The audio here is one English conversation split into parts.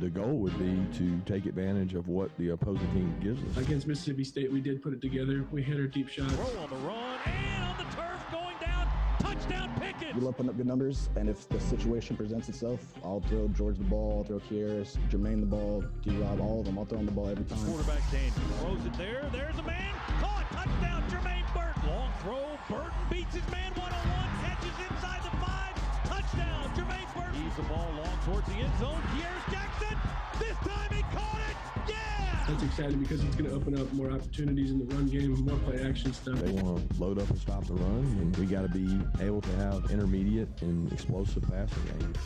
The goal would be to take advantage of what the opposing team gives us. Against Mississippi State, we did put it together. We hit our deep shots. Throw on the run and on the turf, going down. Touchdown Pickens. We love putting up good numbers, and if the situation presents itself, I'll throw George the ball, I'll throw Kieris, Jermaine the ball, D-Rob, all of them. I'll throw them the ball every time. Quarterback Daniel throws it there. There's a man. Caught. Touchdown Jermaine Burton. Long throw. Burton beats his man one-on-one. Catches inside the 5. Touchdown Jermaine Burton. He's the ball long towards the end zone. Here's Jackson. This time he caught it. Yeah! That's exciting because it's going to open up more opportunities in the run game, more play action stuff. They want to load up and stop the run, and we got to be able to have intermediate and explosive passing games.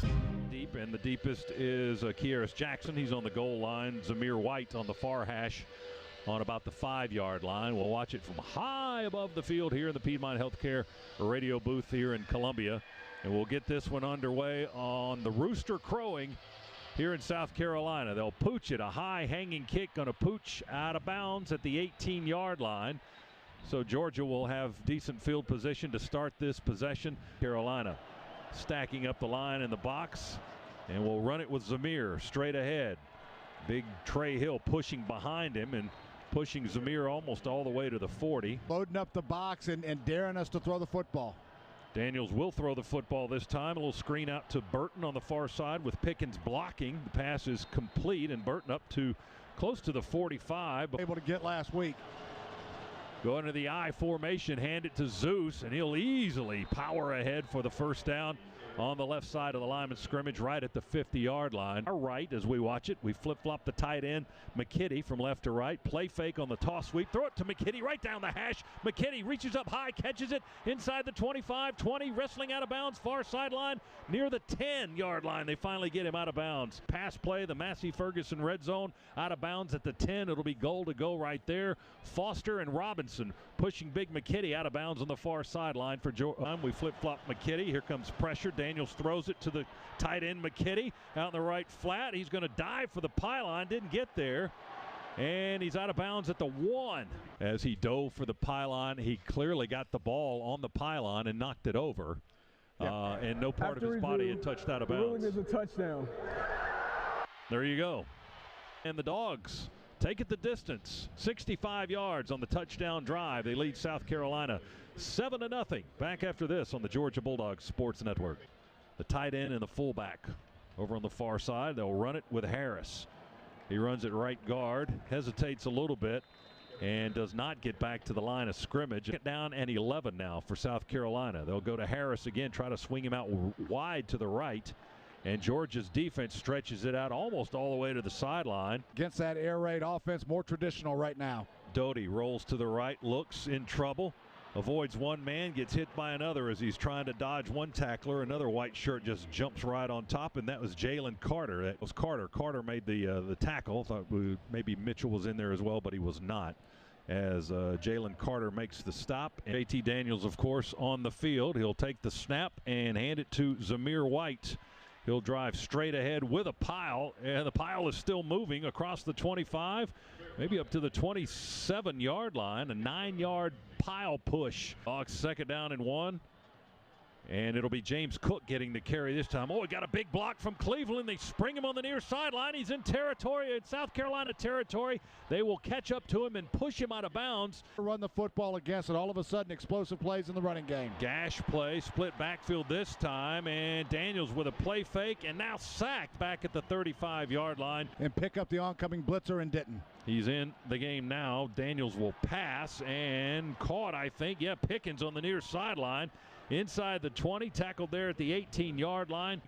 Deep, and the deepest is Kieris Jackson. He's on the goal line. Zamir White on the far hash on about the 5-yard line. We'll watch it from high above the field here in the Piedmont Healthcare radio booth here in Columbia. And we'll get this one underway on the rooster crowing here in South Carolina. They'll pooch it, a high hanging kick, going to pooch out of bounds at the 18-yard line. So Georgia will have decent field position to start this possession. Carolina stacking up the line in the box, and we'll run it with Zamir straight ahead. Big Trey Hill pushing behind him and pushing Zamir almost all the way to the 40. Loading up the box and daring us to throw the football. Daniels will throw the football this time. A little screen out to Burton on the far side with Pickens blocking. The pass is complete, and Burton up to close to the 45. Able to get last week. Going to the I formation, hand it to Zeus, and he'll easily power ahead for the first down on the left side of the line of scrimmage, right at the 50-yard line. Our right, as we watch it, we flip-flop the tight end, McKitty, from left to right. Play fake on the toss sweep. Throw it to McKitty right down the hash. McKitty reaches up high, catches it inside the 25, 20, wrestling out of bounds, far sideline, near the 10-yard line. They finally get him out of bounds. Pass play, the Massey Ferguson red zone, out of bounds at the 10. It'll be goal to go right there. Foster and Robinson pushing big McKitty out of bounds on the far sideline for Georgia. We flip-flop McKitty. Here comes pressure. Daniels throws it to the tight end McKitty out in the right flat. He's going to dive for the pylon. Didn't get there. And he's out of bounds at the 1. As he dove for the pylon, he clearly got the ball on the pylon and knocked it over. And no part of his body had touched out of bounds. The ruling is a touchdown. There you go. And the Dogs take it the distance, 65 yards on the touchdown drive. They lead South Carolina 7-0. Back after this on the Georgia Bulldogs Sports Network. The tight end and the fullback over on the far side. They'll run it with Harris. He runs it right guard, hesitates a little bit, and does not get back to the line of scrimmage. Get down and 11 now for South Carolina. They'll go to Harris again, try to swing him out wide to the right. And Georgia's defense stretches it out almost all the way to the sideline. Against that air raid offense, more traditional right now. Doty rolls to the right, looks in trouble, avoids one man, gets hit by another as he's trying to dodge one tackler. Another white shirt just jumps right on top, and that was Jalen Carter. That was Carter. Carter made the tackle. Thought maybe Mitchell was in there as well, but he was not. As Jalen Carter makes the stop. JT Daniels, of course, on the field. He'll take the snap and hand it to Zamir White. He'll drive straight ahead with a pile, and the pile is still moving across the 25, maybe up to the 27-yard line. A 9-yard pile push. Dogs second down and 1. And it'll be James Cook getting the carry this time. Oh, he got a big block from Cleveland. They spring him on the near sideline. He's in territory, in South Carolina territory. They will catch up to him and push him out of bounds. Run the football against it. All of a sudden, explosive plays in the running game. Gash play, split backfield this time, and Daniels with a play fake, and now sacked back at the 35-yard line. And pick up the oncoming blitzer and didn't. He's in the game now. Daniels will pass and caught, I think. Yeah, Pickens on the near sideline. Inside the 20, tackled there at the 18-yard line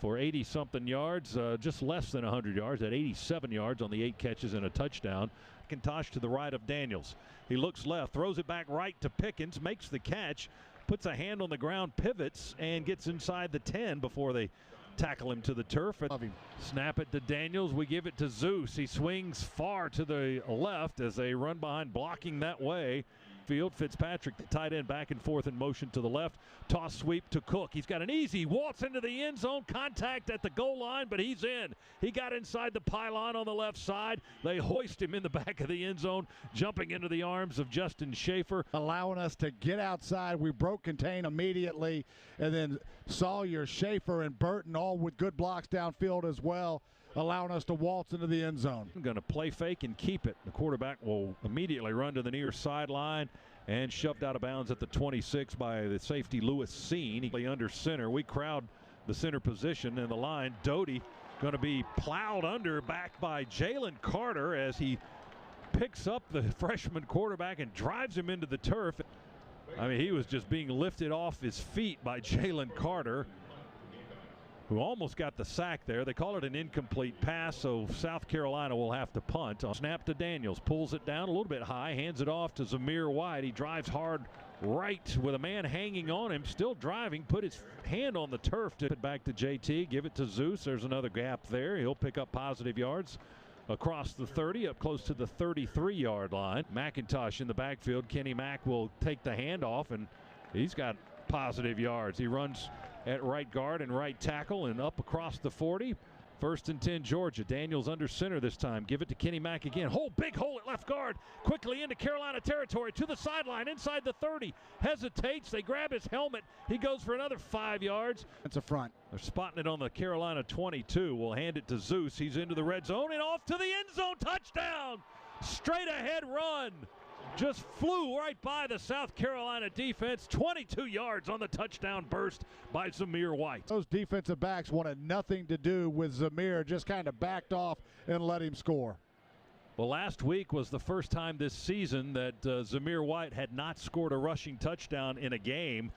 for 80-something yards, just less than 100 yards, at 87 yards on the 8 catches and a touchdown. McIntosh to the right of Daniels. He looks left, throws it back right to Pickens, makes the catch, puts a hand on the ground, pivots, and gets inside the 10 before they tackle him to the turf. Snap it to Daniels. We give it to Zeus. He swings far to the left as they run behind, blocking that way. Fitzpatrick, the tight end, back and forth in motion to the left. Toss sweep to Cook. He's got an easy waltz into the end zone. Contact at the goal line, but he's in. He got inside the pylon on the left side. They hoist him in the back of the end zone, jumping into the arms of Justin Schaefer. Allowing us to get outside. We broke contain immediately, and then Sawyer, Schaefer, and Burton all with good blocks downfield as well. allowing us to waltz into the end zone. Going to play fake and keep it. The quarterback will immediately run to the near sideline and shoved out of bounds at the 26 by the safety Lewis Seen. He under center. We crowd the center position in the line. Doty going to be plowed under back by Jalen Carter as he picks up the freshman quarterback and drives him into the turf. I mean, he was just being lifted off his feet by Jalen Carter, who almost got the sack there. They call it an incomplete pass, so South Carolina will have to punt. Snap to Daniels, pulls it down a little bit high, hands it off to Zamir White. He drives hard right with a man hanging on him, still driving, put his hand on the turf to it back to JT, give it to Zeus. There's another gap there. He'll pick up positive yards across the 30, up close to the 33-yard line. McIntosh in the backfield. Kenny Mack will take the handoff, and he's got positive yards. He runs at right guard and right tackle and up across the 40. 1st and 10 Georgia. Daniels under center this time. Give it to Kenny Mack again. Big hole at left guard. Quickly into Carolina territory to the sideline inside the 30. Hesitates. They grab his helmet. He goes for another 5 yards. It's a front. They're spotting it on the Carolina 22. We'll hand it to Zeus. He's into the red zone and off to the end zone. Touchdown. Straight ahead run. Just flew right by the South Carolina defense. 22 yards on the touchdown burst by Zamir White. Those defensive backs wanted nothing to do with Zamir, just kind of backed off and let him score. Well, last week was the first time this season that Zamir White had not scored a rushing touchdown in a game.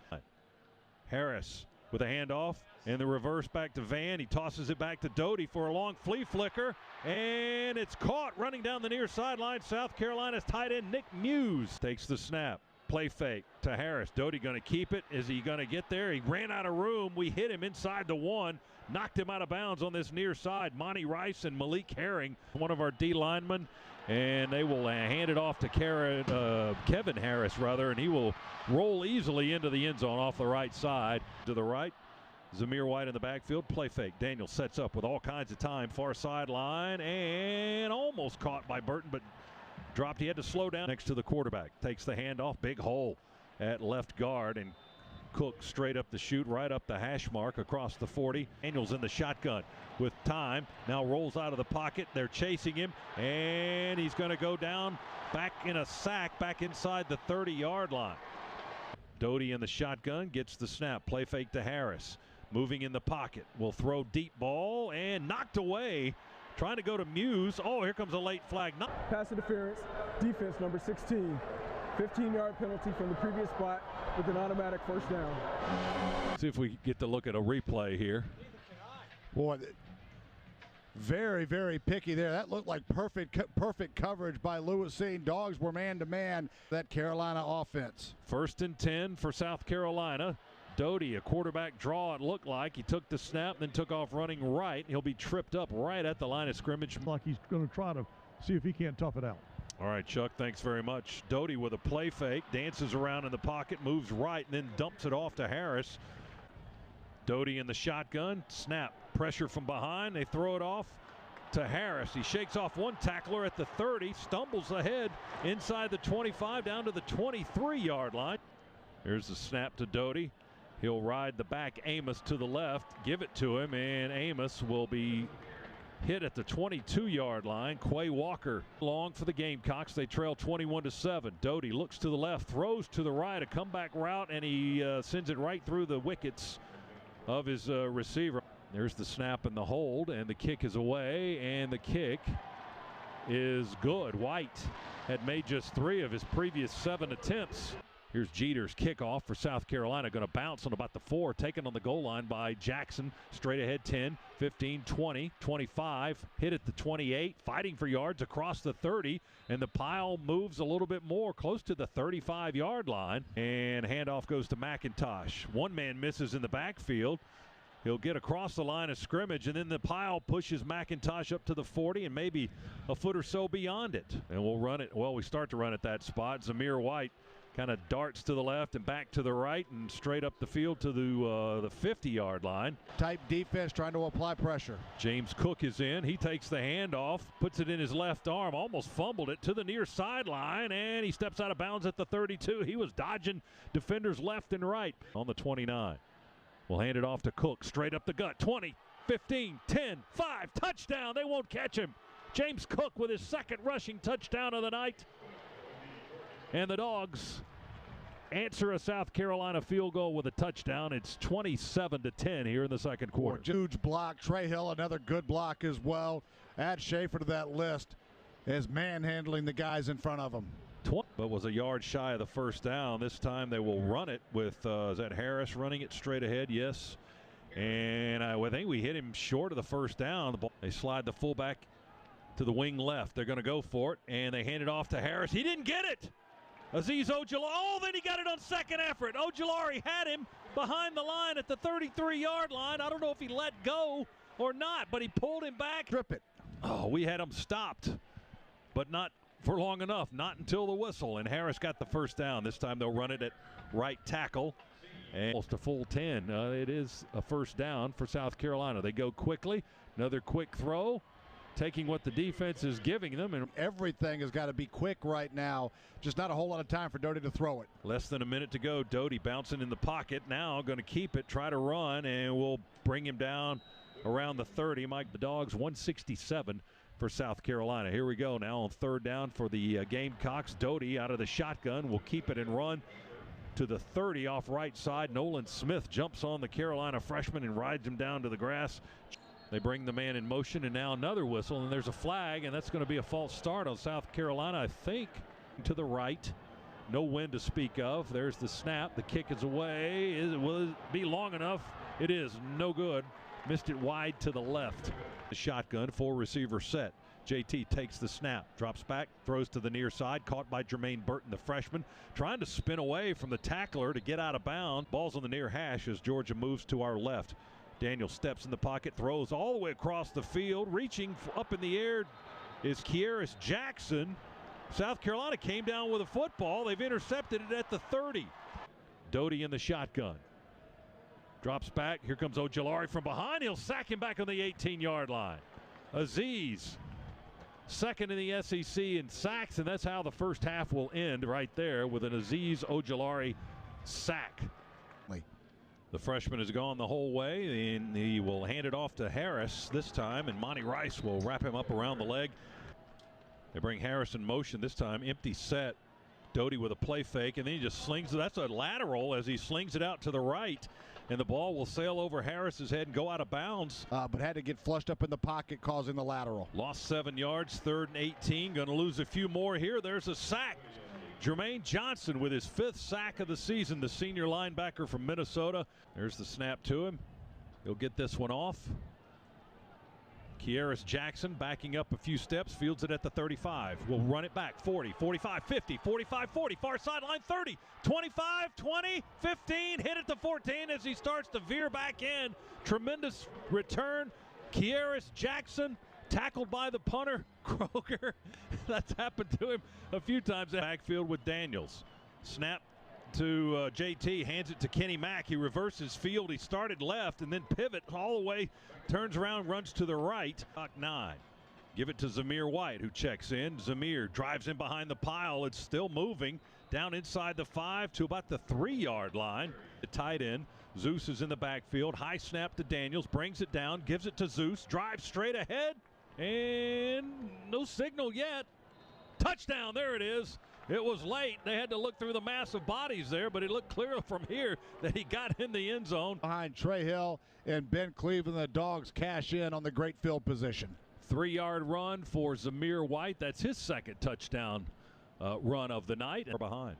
Harris with a handoff and the reverse back to Van. He tosses it back to Doty for a long flea flicker, and it's caught running down the near sideline. South Carolina's tight end Nick Muse takes the snap. Play fake to Harris. Doty going to keep it. Is he going to get there? He ran out of room. We hit him inside the 1. Knocked him out of bounds on this near side. Monty Rice and Malik Herring, one of our D linemen, and they will hand it off to Kevin Harris, and he will roll easily into the end zone off the right side. To the right, Zamir White in the backfield. Play fake. Daniel sets up with all kinds of time. Far sideline and almost caught by Burton, but dropped. He had to slow down next to the quarterback. Takes the handoff. Big hole at left guard, and Cook straight up the chute, right up the hash mark across the 40. Daniels in the shotgun with time. Now rolls out of the pocket. They're chasing him, and he's going to go down back in a sack back inside the 30-yard line. Doty in the shotgun gets the snap. Play fake to Harris. Moving in the pocket. Will throw deep ball and knocked away. Trying to go to Muse. Oh, here comes a late flag. Pass interference. Defense number 16. 15-yard penalty from the previous spot with an automatic first down. See if we get to look at a replay here. Boy, very, very picky there. That looked like perfect coverage by Lewis Seen. Dogs were man-to-man. That Carolina offense. 1st and 10 for South Carolina. Doty, a quarterback draw, it looked like. He took the snap, then took off running right. He'll be tripped up right at the line of scrimmage. Like he's going to try to see if he can't tough it out. All right, Chuck, thanks very much. Doty with a play fake, dances around in the pocket, moves right, and then dumps it off to Harris. Doty in the shotgun, snap, pressure from behind. They throw it off to Harris. He shakes off one tackler at the 30, stumbles ahead inside the 25 down to the 23-yard line. Here's the snap to Doty. He'll ride the back Amos to the left, give it to him, and Amos will be hit at the 22-yard line. Quay Walker long for the Gamecocks. They trail 21-7. Doty looks to the left, throws to the right, a comeback route, and he sends it right through the wickets of his receiver. There's the snap and the hold, and the kick is away, and the kick is good. White had made just 3 of his previous 7 attempts. Here's Jeter's kickoff for South Carolina. Going to bounce on about the 4. Taken on the goal line by Jackson. Straight ahead 10, 15, 20, 25. Hit at the 28. Fighting for yards across the 30. And the pile moves a little bit more close to the 35-yard line. And handoff goes to McIntosh. One man misses in the backfield. He'll get across the line of scrimmage, and then the pile pushes McIntosh up to the 40 and maybe a foot or so beyond it. And we'll run it. Well, we start to run at that spot. Zamir White kind of darts to the left and back to the right and straight up the field to the 50-yard line. Type defense trying to apply pressure. James Cook is in. He takes the handoff, puts it in his left arm, almost fumbled it to the near sideline, and he steps out of bounds at the 32. He was dodging defenders left and right on the 29. We'll hand it off to Cook, straight up the gut, 20, 15, 10, 5, touchdown. They won't catch him. James Cook with his second rushing touchdown of the night. And the Dogs answer a South Carolina field goal with a touchdown. It's 27-10 here in the second quarter. Huge block. Trey Hill, another good block as well. Add Schaefer to that list as manhandling the guys in front of him. But was a yard shy of the first down. This time they will run it with, is that Harris running it straight ahead? Yes. And I think we hit him short of the first down. They slide the fullback to the wing left. They're going to go for it, and they hand it off to Harris. He didn't get it. Azeez Ojulari. Oh, then he got it on second effort. Ojulari had him behind the line at the 33-yard line. I don't know if he let go or not, but he pulled him back. Strip it. Oh, we had him stopped, but not for long enough, not until the whistle. And Harris got the first down. This time they'll run it at right tackle. And almost a full 10. It is a first down for South Carolina. They go quickly. Another quick throw, taking what the defense is giving them. And everything has got to be quick right now. Just not a whole lot of time for Doty to throw it. Less than a minute to go. Doty bouncing in the pocket. Now going to keep it, try to run, and we'll bring him down around the 30. Mike, the Dogs, 167 for South Carolina. Here we go now on third down for the Gamecocks. Doty out of the shotgun will keep it and run to the 30 off right side. Nolan Smith jumps on the Carolina freshman and rides him down to the grass. They bring the man in motion, and now another whistle, and there's a flag, and that's going to be a false start on South Carolina, I think, to the right. No wind to speak of. There's the snap. The kick is away. Will it be long enough? It is. No good. Missed it wide to the left. The shotgun, full receiver set. JT takes the snap, drops back, throws to the near side, caught by Jermaine Burton, the freshman, trying to spin away from the tackler to get out of bounds. Ball's on the near hash as Georgia moves to our left. Daniel steps in the pocket, throws all the way across the field. Reaching up in the air is Kearis Jackson. South Carolina came down with a football. They've intercepted it at the 30. Doty in the shotgun. Drops back. Here comes Ojulari from behind. He'll sack him back on the 18-yard line. Azeez, second in the SEC in sacks, and that's how the first half will end right there with an Azeez Ojulari sack. The freshman has gone the whole way, and he will hand it off to Harris this time, and Monty Rice will wrap him up around the leg. They bring Harris in motion this time, empty set. Doty with a play fake, and then he just slings it. That's a lateral as he slings it out to the right, and the ball will sail over Harris's head and go out of bounds. But had to get flushed up in the pocket, causing the lateral. Lost 7 yards, 3rd and 18. Going to lose a few more here. There's a sack. Jermaine Johnson with his 5th sack of the season, the senior linebacker from Minnesota. There's the snap to him. He'll get this one off. Kearis Jackson backing up a few steps, fields it at the 35. We'll run it back, 40, 45, 50, 45, 40, far sideline, 30, 25, 20, 15, hit at the 14 as he starts to veer back in. Tremendous return. Kearis Jackson tackled by the punter, Kroger. That's happened to him a few times in the backfield with Daniels. Snap to JT, hands it to Kenny Mack. He reverses field. He started left and then pivot all the way, turns around, runs to the right. 9. Give it to Zamir White, who checks in. Zamir drives in behind the pile. It's still moving down inside the 5 to about the 3-yard line. The tight end. Zeus is in the backfield. High snap to Daniels, brings it down, gives it to Zeus, drives straight ahead, and no signal yet. Touchdown, there it is. It was late. They had to look through the mass of bodies there, but it looked clear from here that he got in the end zone. Behind Trey Hill and Ben Cleveland, the Dogs cash in on the great field position. 3-yard run for Zamir White. That's his 2nd touchdown run of the night. Behind.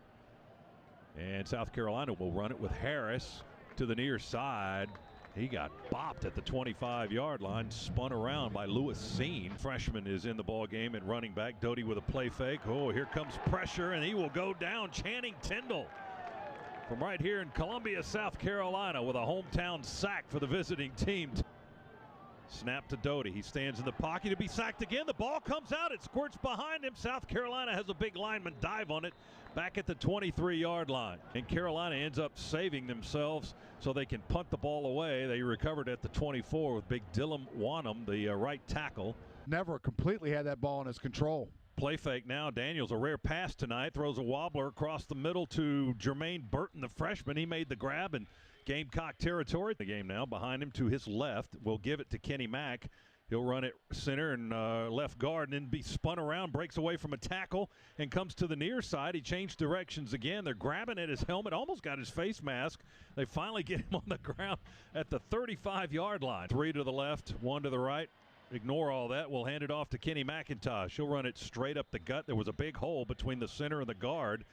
And South Carolina will run it with Harris to the near side. He got bopped at the 25-yard line, spun around by Lewis Seen. Freshman is in the ball game and running back. Doty with a play fake. Oh, here comes pressure, and he will go down. Channing Tindall from right here in Columbia, South Carolina, with a hometown sack for the visiting team. Snap to Doty. He stands in the pocket to be sacked again. The ball comes out. It squirts behind him. South Carolina has a big lineman dive on it back at the 23-yard line. And Carolina ends up saving themselves so they can punt the ball away. They recovered at the 24 with big Dylan Wanham, the right tackle. Never completely had that ball in his control. Play fake now. Daniels, a rare pass tonight, throws a wobbler across the middle to Jermaine Burton, the freshman. He made the grab and Gamecock territory. The game now behind him to his left. Will give it to Kenny Mack. He'll run it center and left guard and then be spun around, breaks away from a tackle and comes to the near side. He changed directions again. They're grabbing at his helmet, almost got his face mask. They finally get him on the ground at the 35-yard line. 3 to the left, 1 to the right. Ignore all that. We'll hand it off to Kenny McIntosh. He'll run it straight up the gut. There was a big hole between the center and the guard.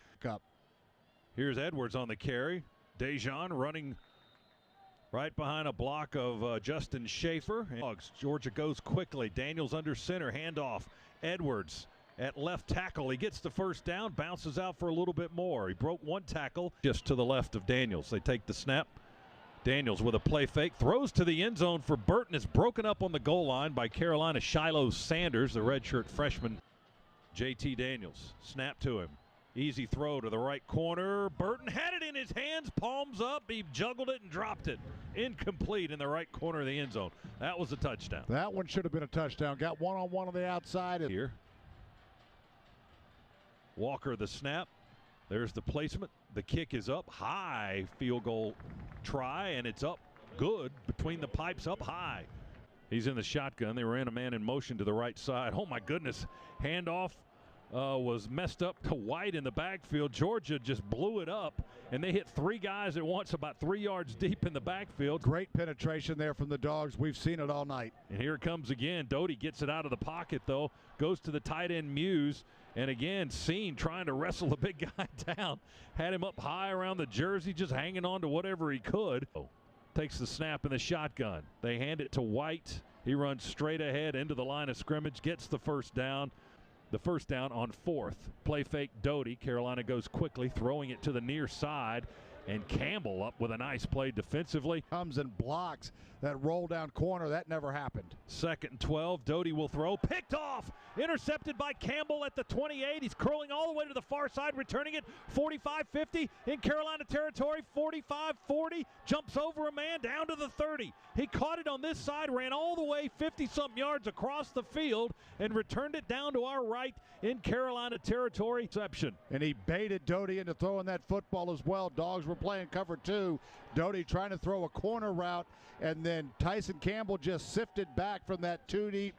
Here's Edwards on the carry. Dejan running right behind a block of Justin Schaefer. Georgia goes quickly. Daniels under center. Handoff. Edwards at left tackle. He gets the first down. Bounces out for a little bit more. He broke one tackle just to the left of Daniels. They take the snap. Daniels with a play fake. Throws to the end zone for Burton. It's broken up on the goal line by Carolina Shiloh Sanders, the redshirt freshman. JT Daniels. Snap to him. Easy throw to the right corner. Burton had it in his hands, palms up. He juggled it and dropped it. Incomplete in the right corner of the end zone. That was a touchdown. That one should have been a touchdown. Got one-on-one on the outside. Here. Walker the snap. There's the placement. The kick is up high. Field goal try, and it's up good between the pipes, up high. He's in the shotgun. They ran a man in motion to the right side. Oh, my goodness. Handoff. Was messed up to White in the backfield. Georgia just blew it up, and they hit 3 guys at once about 3 yards deep in the backfield. Great penetration there from the Dogs. We've seen it all night. And here it comes again. Doty gets it out of the pocket, though. Goes to the tight end Muse. And again, Seen trying to wrestle the big guy down. Had him up high around the jersey, just hanging on to whatever he could. Takes the snap in the shotgun. They hand it to White. He runs straight ahead into the line of scrimmage, gets the first down. The first down on 4th. Play fake Doty. Carolina goes quickly, throwing it to the near side. And Campbell up with a nice play defensively. Comes and blocks that roll down corner. That never happened. 2nd and 12. Doty will throw. Picked off. Intercepted by Campbell at the 28. He's curling all the way to the far side, returning it 45-50 in Carolina territory. 45-40. Jumps over a man down to the 30. He caught it on this side, ran all the way 50-something yards across the field, and returned it down to our right in Carolina territory. Reception. And he baited Doty into throwing that football as well. Dogs were playing cover 2. Doty trying to throw a corner route, and then Tyson Campbell just sifted back from that 2-deep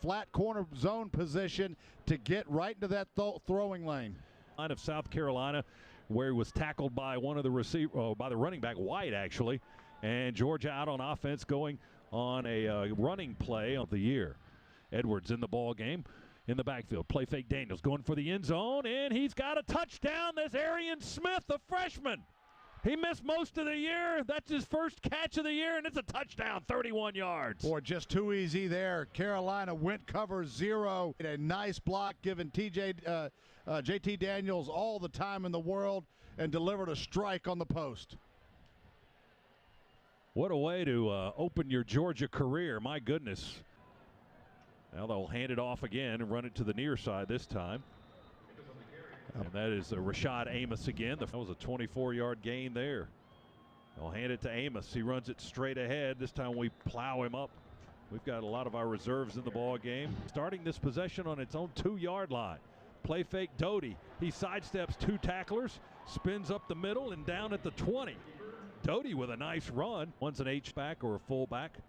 flat corner zone position to get right into that throwing lane. Line of South Carolina, where he was tackled by one of the by the running back, White actually, and Georgia out on offense going on a running play of the year. Edwards in the ball game. In the backfield, play fake Daniels going for the end zone, and he's got a touchdown. There's Arian Smith, the freshman. He missed most of the year. That's his first catch of the year, and it's a touchdown, 31 yards. Boy, just too easy there. Carolina went cover 0. A nice block, giving JT Daniels all the time in the world, and delivered a strike on the post. What a way to open your Georgia career, my goodness. Now they'll hand it off again and run it to the near side this time. And that is Rashad Amos again. That was a 24-yard gain there. They'll hand it to Amos. He runs it straight ahead. This time we plow him up. We've got a lot of our reserves in the ball game. Starting this possession on its own 2-yard line. Play fake Doty. He sidesteps 2 tacklers, spins up the middle and down at the 20. Doty with a nice run. One's an H-back or a fullback.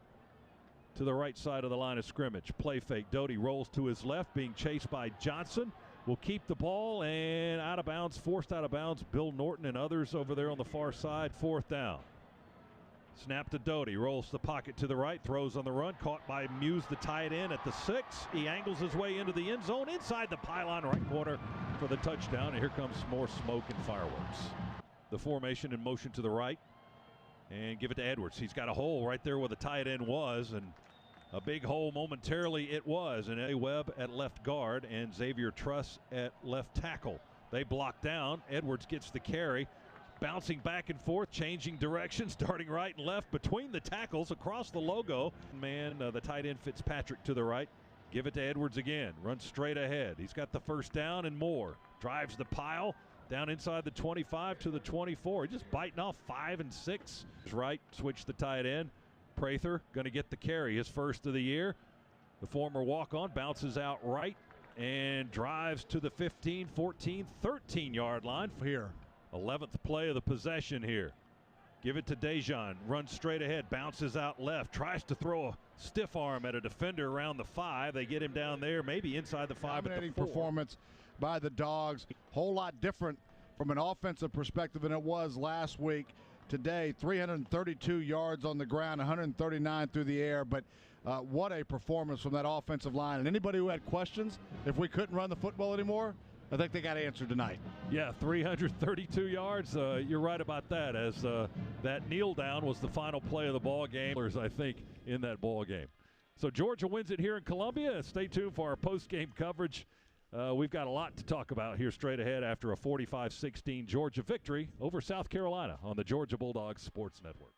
To the right side of the line of scrimmage. Play fake. Doty rolls to his left, being chased by Johnson. Will keep the ball, and out of bounds, forced out of bounds. Bill Norton and others over there on the far side. 4th down. Snap to Doty. Rolls the pocket to the right. Throws on the run. Caught by Muse, the tight end, at the 6. He angles his way into the end zone. Inside the pylon, right corner for the touchdown. And here comes more smoke and fireworks. The formation in motion to the right. And give it to Edwards. He's got a hole right there where the tight end was, and a big hole momentarily it was. And A. Webb at left guard and Xavier Truss at left tackle. They block down. Edwards gets the carry, bouncing back and forth, changing direction, starting right and left between the tackles across the logo. Man, the tight end Fitzpatrick to the right. Give it to Edwards again. Runs straight ahead. He's got the first down and more. Drives the pile. Down inside the 25 to the 24. Just biting off 5 and 6. Right, switch the tight end. Prather going to get the carry, his first of the year. The former walk-on bounces out right and drives to the 15, 14, 13-yard line. Here. 11th play of the possession here. Give it to Dejan, runs straight ahead, bounces out left, tries to throw a stiff arm at a defender around the 5. They get him down there, maybe inside the 5 at the 4. Dominating performance by the Dogs. Whole lot different from an offensive perspective than it was last week. Today, 332 yards on the ground, 139 through the air, but what a performance from that offensive line. And anybody who had questions if we couldn't run the football anymore, I think they got answered tonight. Yeah, 332 yards. You're right about that, as that kneel down was the final play of the ball game, I think, in that ball game. So Georgia wins it here in Columbia. Stay tuned for our post-game coverage. We've got a lot to talk about here straight ahead after a 45-16 Georgia victory over South Carolina on the Georgia Bulldogs Sports Network.